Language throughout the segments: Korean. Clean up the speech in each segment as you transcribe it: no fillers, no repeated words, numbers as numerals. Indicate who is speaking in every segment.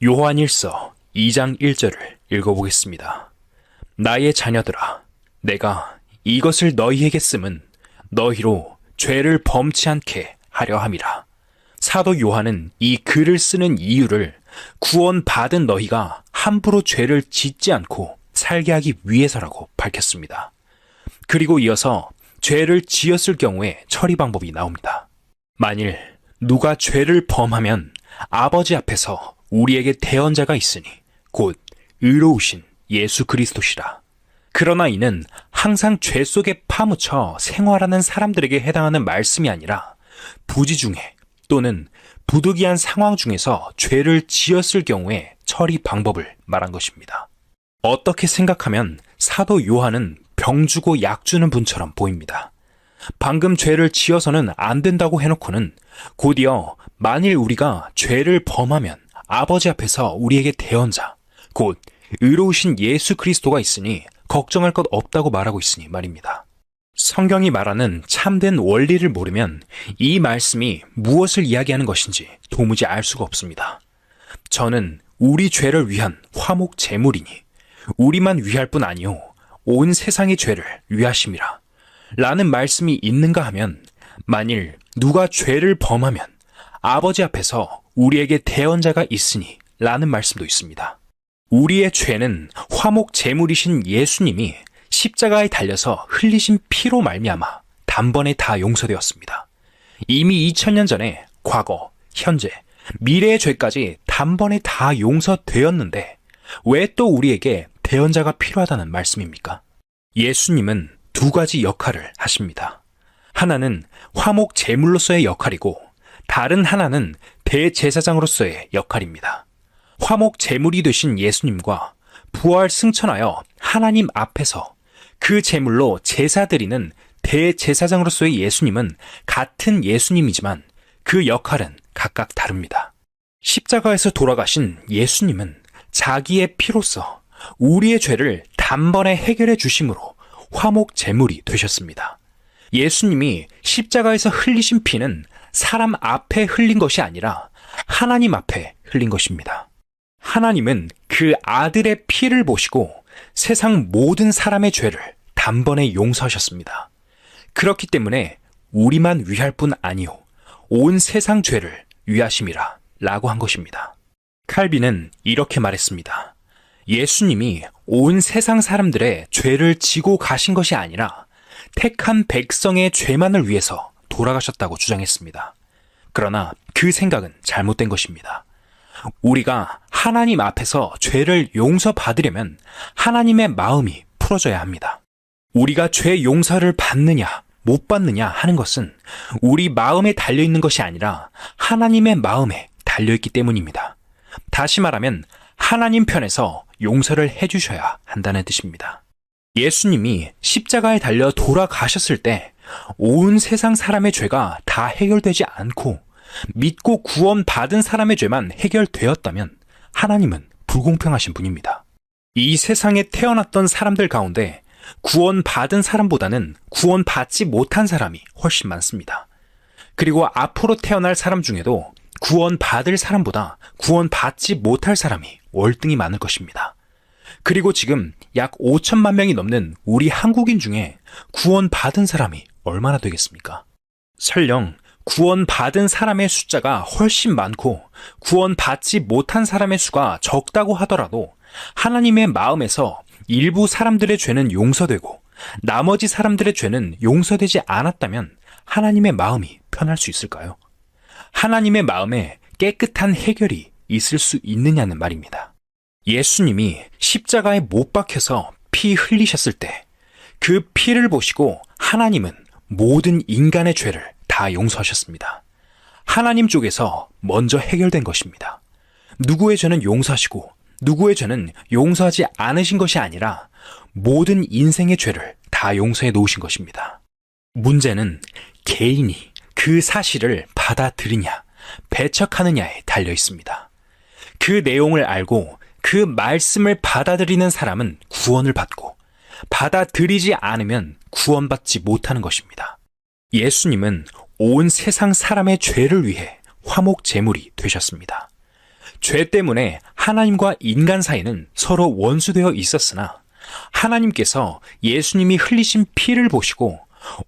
Speaker 1: 요한일서 2장 1절을 읽어보겠습니다. 나의 자녀들아, 내가 이것을 너희에게 쓰면 너희로 죄를 범치 않게 하려 함이라. 사도 요한은 이 글을 쓰는 이유를 구원받은 너희가 함부로 죄를 짓지 않고 살게 하기 위해서라고 밝혔습니다. 그리고 이어서 죄를 지었을 경우에 처리 방법이 나옵니다. 만일 누가 죄를 범하면 아버지 앞에서 우리에게 대언자가 있으니 곧 의로우신 예수 그리스도시라. 그러나 이는 항상 죄 속에 파묻혀 생활하는 사람들에게 해당하는 말씀이 아니라 부지중에 또는 부득이한 상황 중에서 죄를 지었을 경우에 처리 방법을 말한 것입니다. 어떻게 생각하면 사도 요한은 병 주고 약 주는 분처럼 보입니다. 방금 죄를 지어서는 안 된다고 해놓고는 곧이어 만일 우리가 죄를 범하면 아버지 앞에서 우리에게 대언자, 곧 의로우신 예수 그리스도가 있으니 걱정할 것 없다고 말하고 있으니 말입니다. 성경이 말하는 참된 원리를 모르면 이 말씀이 무엇을 이야기하는 것인지 도무지 알 수가 없습니다. 저는 우리 죄를 위한 화목 제물이니 우리만 위할 뿐 아니요 온 세상의 죄를 위하심이라 라는 말씀이 있는가 하면 만일 누가 죄를 범하면 아버지 앞에서 우리에게 대언자가 있으니 라는 말씀도 있습니다. 우리의 죄는 화목 제물이신 예수님이 십자가에 달려서 흘리신 피로 말미암아 단번에 다 용서되었습니다. 이미 2000년 전에 과거, 현재, 미래의 죄까지 단번에 다 용서되었는데 왜 또 우리에게 대언자가 필요하다는 말씀입니까? 예수님은 두 가지 역할을 하십니다. 하나는 화목 제물로서의 역할이고 다른 하나는 대제사장으로서의 역할입니다. 화목 제물이 되신 예수님과 부활 승천하여 하나님 앞에서 그 제물로 제사 드리는 대제사장으로서의 예수님은 같은 예수님이지만 그 역할은 각각 다릅니다. 십자가에서 돌아가신 예수님은 자기의 피로써 우리의 죄를 단번에 해결해 주심으로 화목 제물이 되셨습니다. 예수님이 십자가에서 흘리신 피는 사람 앞에 흘린 것이 아니라 하나님 앞에 흘린 것입니다. 하나님은 그 아들의 피를 보시고 세상 모든 사람의 죄를 단번에 용서하셨습니다. 그렇기 때문에 우리만 위할 뿐 아니요 온 세상 죄를 위하심이라 라고 한 것입니다. 칼빈은 이렇게 말했습니다. 예수님이 온 세상 사람들의 죄를 지고 가신 것이 아니라 택한 백성의 죄만을 위해서 돌아가셨다고 주장했습니다. 그러나 그 생각은 잘못된 것입니다. 우리가 하나님 앞에서 죄를 용서받으려면 하나님의 마음이 풀어져야 합니다. 우리가 죄 용서를 받느냐 못 받느냐 하는 것은 우리 마음에 달려있는 것이 아니라 하나님의 마음에 달려있기 때문입니다. 다시 말하면 하나님 편에서 용서를 해주셔야 한다는 뜻입니다. 예수님이 십자가에 달려 돌아가셨을 때 온 세상 사람의 죄가 다 해결되지 않고 믿고 구원받은 사람의 죄만 해결되었다면 하나님은 불공평하신 분입니다. 이 세상에 태어났던 사람들 가운데 구원받은 사람보다는 구원받지 못한 사람이 훨씬 많습니다. 그리고 앞으로 태어날 사람 중에도 구원받을 사람보다 구원받지 못할 사람이 월등히 많을 것입니다. 그리고 지금 약 5천만 명이 넘는 우리 한국인 중에 구원받은 사람이 얼마나 되겠습니까? 설령 구원받은 사람의 숫자가 훨씬 많고 구원받지 못한 사람의 수가 적다고 하더라도 하나님의 마음에서 일부 사람들의 죄는 용서되고 나머지 사람들의 죄는 용서되지 않았다면 하나님의 마음이 편할 수 있을까요? 하나님의 마음에 깨끗한 해결이 있을 수 있느냐는 말입니다. 예수님이 십자가에 못 박혀서 피 흘리셨을 때 그 피를 보시고 하나님은 모든 인간의 죄를 다 용서하셨습니다. 하나님 쪽에서 먼저 해결된 것입니다. 누구의 죄는 용서하시고 누구의 죄는 용서하지 않으신 것이 아니라 모든 인생의 죄를 다 용서해 놓으신 것입니다. 문제는 개인이 그 사실을 받아들이냐 배척하느냐에 달려 있습니다. 그 내용을 알고 그 말씀을 받아들이는 사람은 구원을 받고 받아들이지 않으면 구원받지 못하는 것입니다. 예수님은 온 세상 사람의 죄를 위해 화목 제물이 되셨습니다. 죄 때문에 하나님과 인간 사이는 서로 원수되어 있었으나 하나님께서 예수님이 흘리신 피를 보시고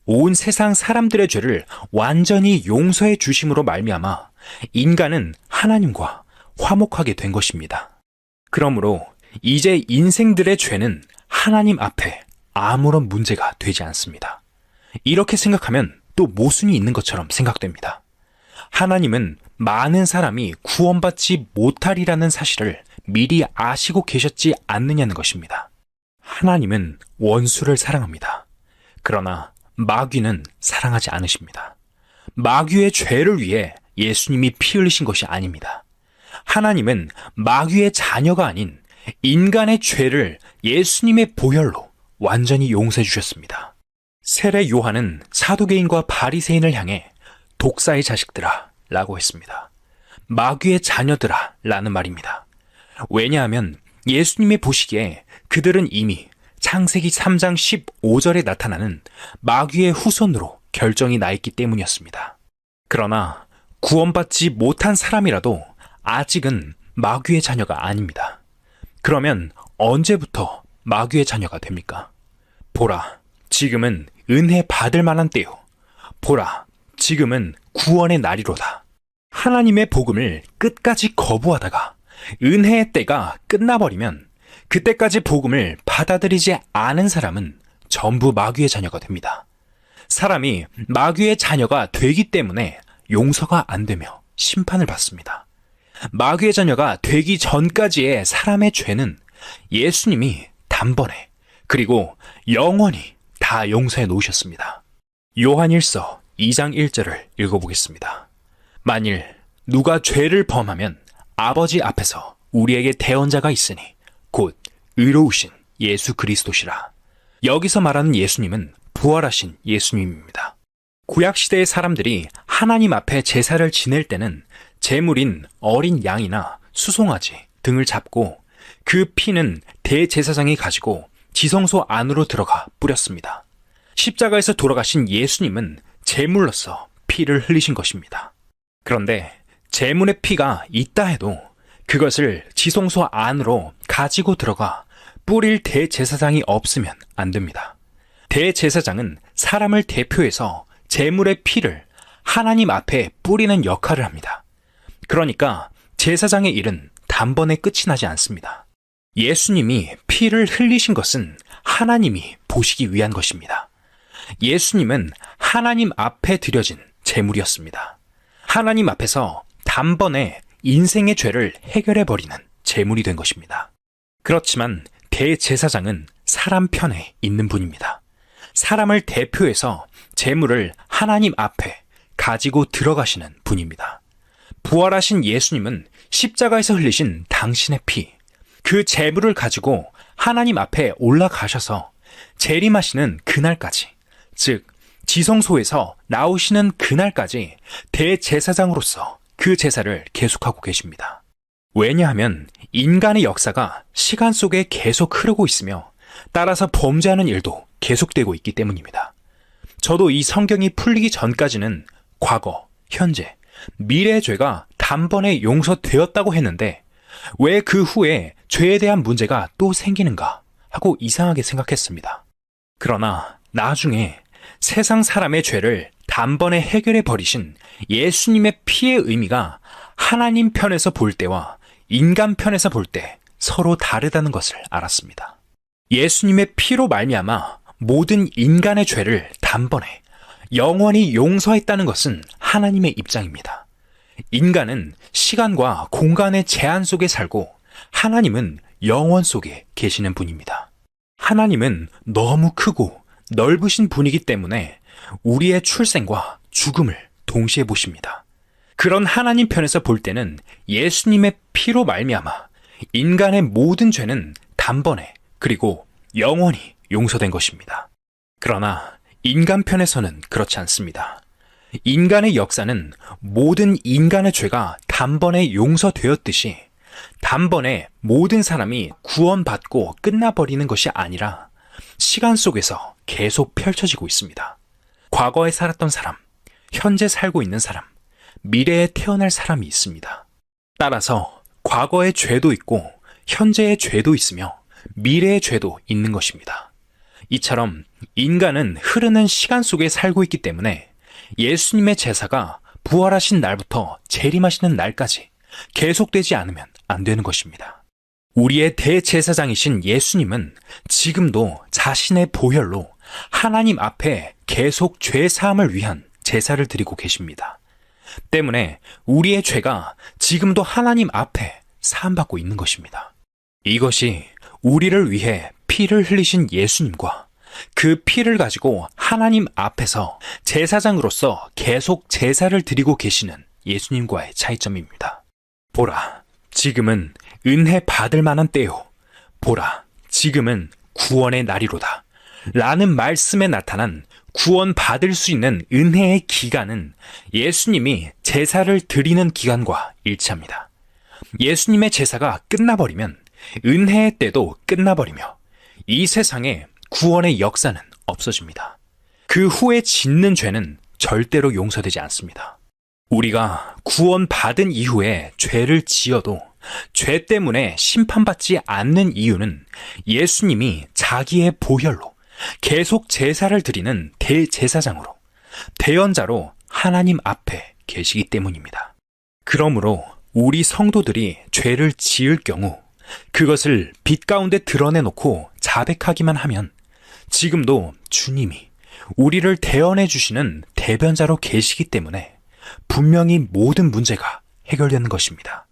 Speaker 1: 온 세상 사람들의 죄를 완전히 용서해 주심으로 말미암아 인간은 하나님과 화목하게 된 것입니다. 그러므로 이제 인생들의 죄는 하나님 앞에 아무런 문제가 되지 않습니다. 이렇게 생각하면 또 모순이 있는 것처럼 생각됩니다. 하나님은 많은 사람이 구원받지 못하리라는 사실을 미리 아시고 계셨지 않느냐는 것입니다. 하나님은 원수를 사랑합니다. 그러나 마귀는 사랑하지 않으십니다. 마귀의 죄를 위해 예수님이 피 흘리신 것이 아닙니다. 하나님은 마귀의 자녀가 아닌 인간의 죄를 예수님의 보혈로 완전히 용서해 주셨습니다. 세례 요한은 사두개인과 바리새인을 향해 독사의 자식들아 라고 했습니다. 마귀의 자녀들아 라는 말입니다. 왜냐하면 예수님이 보시기에 그들은 이미 창세기 3장 15절에 나타나는 마귀의 후손으로 결정이 나 있기 때문이었습니다. 그러나 구원받지 못한 사람이라도 아직은 마귀의 자녀가 아닙니다. 그러면 언제부터 마귀의 자녀가 됩니까? 보라, 지금은 은혜 받을 만한 때요. 보라, 지금은 구원의 날이로다. 하나님의 복음을 끝까지 거부하다가 은혜의 때가 끝나버리면 그때까지 복음을 받아들이지 않은 사람은 전부 마귀의 자녀가 됩니다. 사람이 마귀의 자녀가 되기 때문에 용서가 안 되며 심판을 받습니다. 마귀의 자녀가 되기 전까지의 사람의 죄는 예수님이 단번에 그리고 영원히 다 용서해 놓으셨습니다. 요한일서 2장 1절을 읽어보겠습니다. 만일 누가 죄를 범하면 아버지 앞에서 우리에게 대언자가 있으니 곧 의로우신 예수 그리스도시라. 여기서 말하는 예수님은 부활하신 예수님입니다. 구약시대의 사람들이 하나님 앞에 제사를 지낼 때는 제물인 어린 양이나 수송아지 등을 잡고 그 피는 대제사장이 가지고 지성소 안으로 들어가 뿌렸습니다. 십자가에서 돌아가신 예수님은 제물로서 피를 흘리신 것입니다. 그런데 제물의 피가 있다 해도 그것을 지성소 안으로 가지고 들어가 뿌릴 대제사장이 없으면 안 됩니다. 대제사장은 사람을 대표해서 제물의 피를 하나님 앞에 뿌리는 역할을 합니다. 그러니까 제사장의 일은 단번에 끝이 나지 않습니다. 예수님이 피를 흘리신 것은 하나님이 보시기 위한 것입니다. 예수님은 하나님 앞에 드려진 제물이었습니다. 하나님 앞에서 단번에 인생의 죄를 해결해버리는 제물이 된 것입니다. 그렇지만 대제사장은 사람 편에 있는 분입니다. 사람을 대표해서 제물을 하나님 앞에 가지고 들어가시는 분입니다. 부활하신 예수님은 십자가에서 흘리신 당신의 피, 그 제물을 가지고 하나님 앞에 올라가셔서 재림하시는 그날까지, 즉 지성소에서 나오시는 그날까지 대제사장으로서 그 제사를 계속하고 계십니다. 왜냐하면 인간의 역사가 시간 속에 계속 흐르고 있으며 따라서 범죄하는 일도 계속되고 있기 때문입니다. 저도 이 성경이 풀리기 전까지는 과거, 현재, 미래의 죄가 단번에 용서되었다고 했는데 왜 그 후에 죄에 대한 문제가 또 생기는가 하고 이상하게 생각했습니다. 그러나 나중에 세상 사람의 죄를 단번에 해결해 버리신 예수님의 피의 의미가 하나님 편에서 볼 때와 인간 편에서 볼 때 서로 다르다는 것을 알았습니다. 예수님의 피로 말미암아 모든 인간의 죄를 단번에 영원히 용서했다는 것은 하나님의 입장입니다. 인간은 시간과 공간의 제한 속에 살고 하나님은 영원 속에 계시는 분입니다. 하나님은 너무 크고 넓으신 분이기 때문에 우리의 출생과 죽음을 동시에 보십니다. 그런 하나님 편에서 볼 때는 예수님의 피로 말미암아 인간의 모든 죄는 단번에 그리고 영원히 용서된 것입니다. 그러나 인간 편에서는 그렇지 않습니다. 인간의 역사는 모든 인간의 죄가 단번에 용서되었듯이 단번에 모든 사람이 구원받고 끝나버리는 것이 아니라 시간 속에서 계속 펼쳐지고 있습니다. 과거에 살았던 사람, 현재 살고 있는 사람, 미래에 태어날 사람이 있습니다. 따라서 과거의 죄도 있고 현재의 죄도 있으며 미래의 죄도 있는 것입니다. 이처럼 인간은 흐르는 시간 속에 살고 있기 때문에 예수님의 제사가 부활하신 날부터 재림하시는 날까지 계속되지 않으면 안 되는 것입니다. 우리의 대제사장이신 예수님은 지금도 자신의 보혈로 하나님 앞에 계속 죄 사함을 위한 제사를 드리고 계십니다. 때문에 우리의 죄가 지금도 하나님 앞에 사함받고 있는 것입니다. 이것이 우리를 위해 피를 흘리신 예수님과 그 피를 가지고 하나님 앞에서 제사장으로서 계속 제사를 드리고 계시는 예수님과의 차이점입니다. 보라, 지금은 은혜 받을 만한 때요. 보라, 지금은 구원의 날이로다. 라는 말씀에 나타난 구원 받을 수 있는 은혜의 기간은 예수님이 제사를 드리는 기간과 일치합니다. 예수님의 제사가 끝나버리면 은혜의 때도 끝나버리며 이 세상에 구원의 역사는 없어집니다. 그 후에 짓는 죄는 절대로 용서되지 않습니다. 우리가 구원받은 이후에 죄를 지어도 죄 때문에 심판받지 않는 이유는 예수님이 자기의 보혈로 계속 제사를 드리는 대제사장으로, 대언자로 하나님 앞에 계시기 때문입니다. 그러므로 우리 성도들이 죄를 지을 경우 그것을 빛 가운데 드러내놓고 자백하기만 하면 지금도 주님이 우리를 대언해 주시는 대변자로 계시기 때문에 분명히 모든 문제가 해결되는 것입니다.